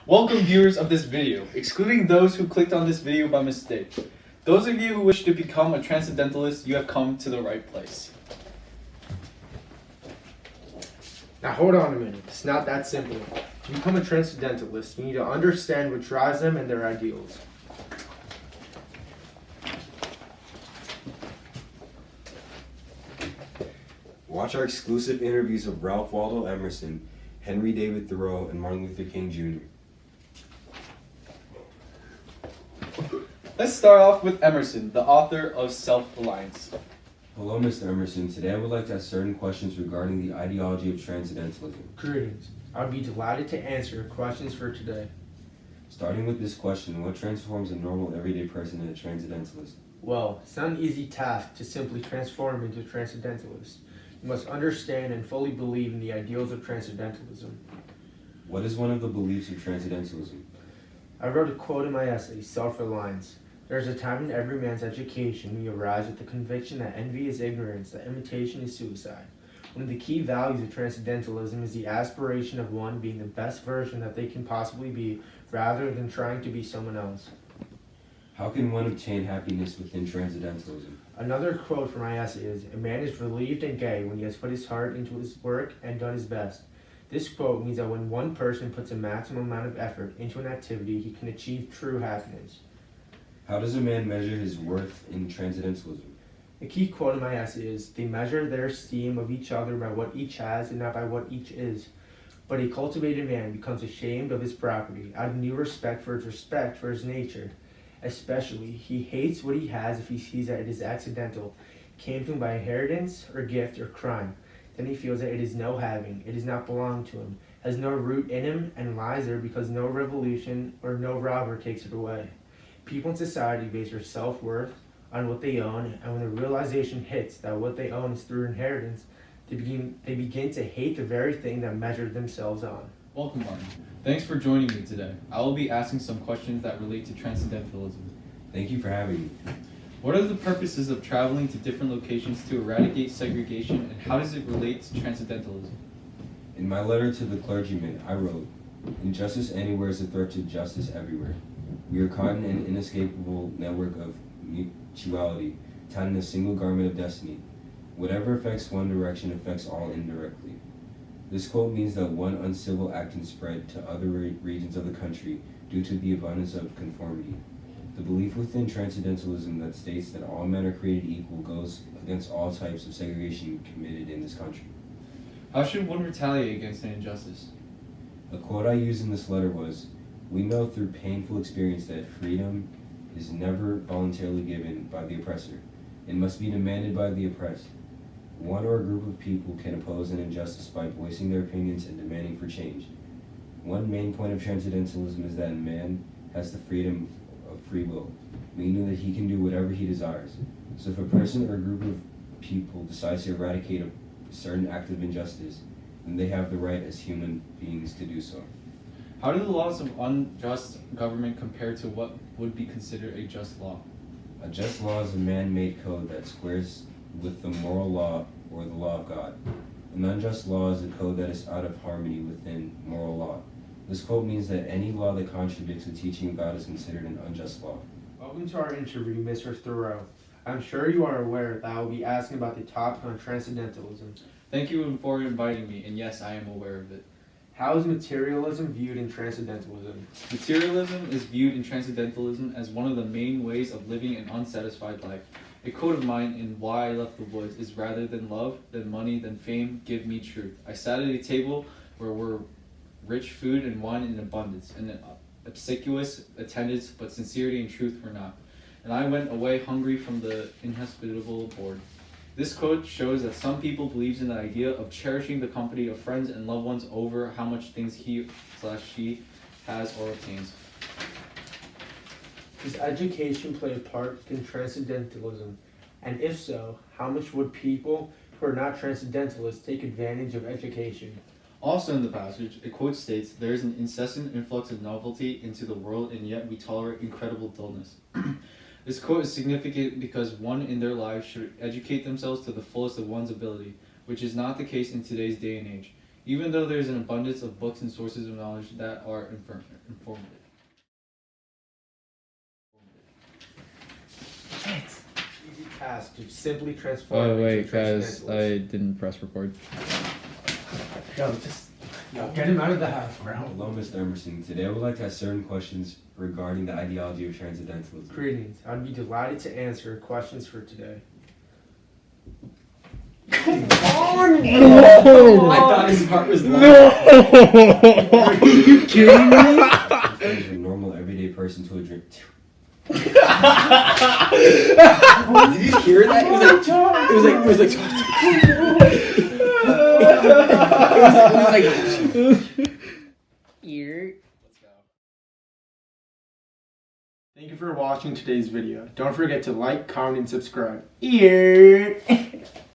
Welcome viewers of this video, excluding those who clicked on this video by mistake. Those of you who wish to become a Transcendentalist, you have come to the right place. Now hold on a minute, it's not that simple. To become a Transcendentalist, you need to understand what drives them and their ideals. Watch our exclusive interviews of Ralph Waldo Emerson, Henry David Thoreau, and Martin Luther King Jr. Let's start off with Emerson, the author of Self-Reliance. Hello, Mr. Emerson. Today I would like to ask certain questions regarding the ideology of Transcendentalism. Greetings. I'd be delighted to answer your questions for today. Starting with this question, what transforms a normal everyday person into a Transcendentalist? Well, it's not an easy task to simply transform into a Transcendentalist. You must understand and fully believe in the ideals of Transcendentalism. What is one of the beliefs of Transcendentalism? I wrote a quote in my essay, Self-Reliance. There is a time in every man's education when he arrives at the conviction that envy is ignorance, that imitation is suicide. One of the key values of Transcendentalism is the aspiration of one being the best version that they can possibly be, rather than trying to be someone else. How can one obtain happiness within Transcendentalism? Another quote from my essay is, "A man is relieved and gay when he has put his heart into his work and done his best." This quote means that when one person puts a maximum amount of effort into an activity, he can achieve true happiness. How does a man measure his worth in Transcendentalism? A key quote in my essay is, "They measure their esteem of each other by what each has and not by what each is. But a cultivated man becomes ashamed of his property, out of new respect for his nature. Especially, he hates what he has if he sees that it is accidental, came to him by inheritance or gift or crime. Then he feels that it is no having, it does not belong to him, has no root in him, and lies there because no revolution or no robber takes it away. People in society base their self-worth on what they own, and when the realization hits that what they own is through inheritance, they begin to hate the very thing that measured themselves on." Welcome, Martin. Thanks for joining me today. I will be asking some questions that relate to Transcendentalism. Thank you for having me. What are the purposes of traveling to different locations to eradicate segregation, and how does it relate to Transcendentalism? In my letter to the clergyman, I wrote, "Injustice anywhere is a threat to justice everywhere. We are caught in an inescapable network of mutuality, tied in a single garment of destiny. Whatever affects one direction affects all indirectly." This quote means that one uncivil act can spread to other regions of the country due to the abundance of conformity. The belief within Transcendentalism that states that all men are created equal goes against all types of segregation committed in this country. How should one retaliate against an injustice? A quote I used in this letter was, "We know through painful experience that freedom is never voluntarily given by the oppressor. It must be demanded by the oppressed. One or a group of people can oppose an injustice by voicing their opinions and demanding for change. One main point of Transcendentalism is that man has the freedom of free will, meaning that he can do whatever he desires. So if a person or a group of people decides to eradicate a certain act of injustice, then they have the right as human beings to do so." How do the laws of unjust government compare to what would be considered a just law? A just law is a man-made code that squares with the moral law or the law of God. An unjust law is a code that is out of harmony within moral law. This quote means that any law that contradicts the teaching of God is considered an unjust law. Welcome to our interview, Mr. Thoreau. I'm sure you are aware that I will be asking about the topic on Transcendentalism. Thank you for inviting me, and yes, I am aware of it. How is materialism viewed in Transcendentalism? Materialism is viewed in Transcendentalism as one of the main ways of living an unsatisfied life. A quote of mine in Why I Left the Woods is, "Rather than love, than money, than fame, give me truth. I sat at a table where were rich food and wine in abundance, and an obsequious attendance, but sincerity and truth were not. And I went away hungry from the inhospitable board." This quote shows that some people believes in the idea of cherishing the company of friends and loved ones over how much things he/she has or obtains. Does education play a part in Transcendentalism? And if so, how much would people who are not Transcendentalists take advantage of education? Also in the passage, a quote states, "There is an incessant influx of novelty into the world, and yet we tolerate incredible dullness." This quote is significant because one in their lives should educate themselves to the fullest of one's ability, which is not the case in today's day and age. even though there's an abundance of books and sources of knowledge that are informative. Easy task to simply transform. Oh into wait, a guys, transcendentalist. I didn't press record. Yo, get him out of the house, bro. Hello, Mr. Emerson. Today I would like to ask certain questions regarding the ideology of Transcendentalism. Greetings. I'd be delighted to answer questions for today. I thought his heart was low. Are you kidding me? As a normal, everyday person to a drink. Did you hear that? It was like. Thank you for watching today's video. Don't forget to like, comment, and subscribe. Ear.